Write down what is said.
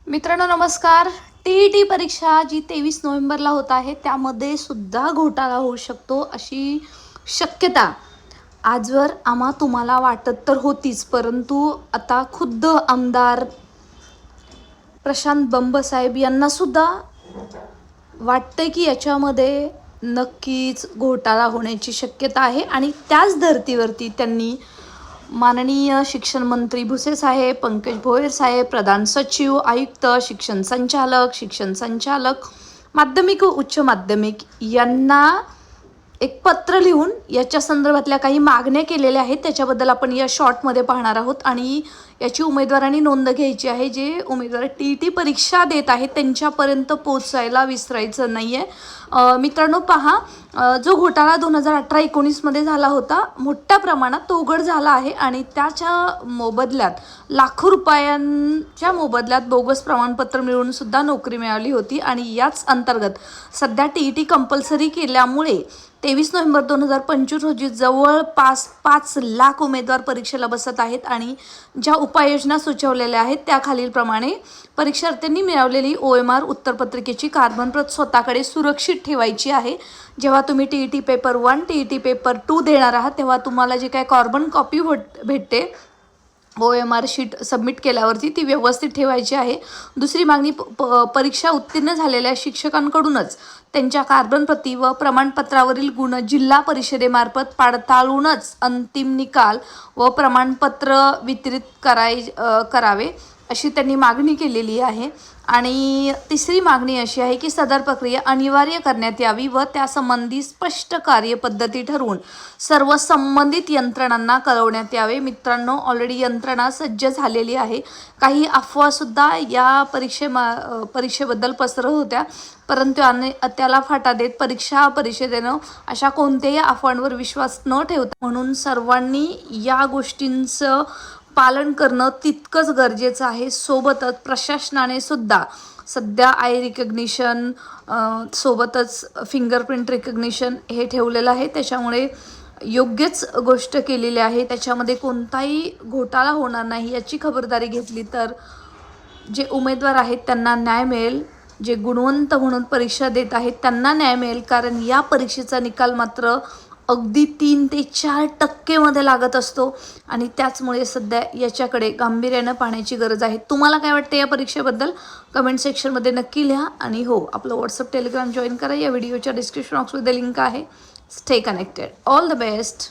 मित्रांनो नमस्कार. टी परीक्षा जी 23 नोव्हेंबरला होत आहे त्यामध्ये सुद्धा घोटाळा होऊ शकतो अशी शक्यता आजवर तुम्हाला वाटत तर होतीच, परंतु आता खुद्द आमदार प्रशांत बंबसाहेब यांना सुद्धा वाटतंय की याच्यामध्ये नक्कीच घोटाळा होण्याची शक्यता आहे. आणि त्याच धर्तीवरती त्यांनी माननीय शिक्षण मंत्री भुसे साहेब, पंकज भोयर साहेब, प्रधान सचिव, आयुक्त, शिक्षण संचालक माध्यमिक व उच्च माध्यमिक यांना एक पत्र लिहून याच्या संदर्भातल्या काही मागण्या केलेल्या आहेत. त्याच्याबद्दल आपण या शॉर्टमध्ये पाहणार आहोत आणि याची उमेदवारांनी नोंद घ्यायची आहे. जे उमेदवार टी परीक्षा देत आहेत त्यांच्यापर्यंत पोचायला विसरायचं नाही आहे. मित्रांनो पहा, जो घोटाळा 2018-19 मध्ये झाला होता मोठ्या प्रमाणात तो उघड झाला आहे आणि त्याच्या मोबदल्यात लाखो रुपयांच्या मोबदल्यात बोगस प्रमाणपत्र मिळवून सुद्धा नोकरी मिळाली होती. आणि याच अंतर्गत सध्या टी कंपल्सरी केल्यामुळे 23 नोव्हेंबर 2025 रोजी जवळपास 5 लाख उमेदवार परीक्षेला बसत आहेत. आणि ज्या उपाययोजना सुचवलेल्या आहेत त्या खालीलप्रमाणे: परीक्षार्थ्यांनी मिळवलेली OMR उत्तरपत्रिकेची कार्बन प्रत स्वतःकडे सुरक्षित ठेवायची आहे. जेव्हा तुम्ही टी पेपर 1 टी पेपर 2 देणार आहात तेव्हा तुम्हाला जे काय कार्बन कॉपी भेटते OMR शीट सबमिट केल्यावरती ती व्यवस्थित ठेवायची आहे. दुसरी मागणी: परीक्षा उत्तीर्ण झालेल्या शिक्षकांकडूनच त्यांच्या कार्बन प्रती व प्रमाणपत्रावरील गुण जिल्हा परिषदेमार्फत पडताळूनच अंतिम निकाल व प्रमाणपत्र वितरित करावे अशी त्यांनी मागणी केलेली आहे. आणि तिसरी मागणी अशी आहे की सदर प्रक्रिया अनिवार्य करण्यात यावी व त्यासंबंधी स्पष्ट कार्यपद्धती ठरवून सर्व संबंधित यंत्रणांना कळवण्यात यावे. मित्रांनो, ऑलरेडी यंत्रणा सज्ज झालेली आहे. काही अफवासुद्धा या परीक्षेबद्दल पसरत होत्या, परंतु त्याला फाटा देत परीक्षा परिषदेनं अशा कोणत्याही अफवांवर विश्वास न ठेवता म्हणून सर्वांनी या गोष्टींचं पालन करणं तितकंच गरजेचं आहे. सोबतच प्रशासनाने सुद्धा सध्या आय रिकग्निशन सोबतच फिंगरप्रिंट रिकग्निशन हे ठेवलेलं आहे. त्याच्यामुळे योग्यच गोष्ट केलेली आहे. त्याच्यामध्ये कोणताही घोटाळा होणार नाही याची खबरदारी घेतली तर जे उमेदवार आहेत त्यांना न्याय मिळेल. जे गुणवंत म्हणून परीक्षा देत आहेत त्यांना न्याय मिळेल, कारण या परीक्षेचा निकाल मात्र अगदी 3 ते 4% मध्ये लागत असतो आणि त्याचमुळे सध्या याच्याकडे गांभीर्यानं पाहण्याची गरज आहे. तुम्हाला काय वाटतं या परीक्षेबद्दल? कमेंट सेक्शनमध्ये नक्की लिहा. आणि हो, आपलं व्हॉट्सअप टेलिग्राम जॉईन करा. या व्हिडिओच्या डिस्क्रिप्शन बॉक्समध्ये लिंक आहे. Stay connected. All the best.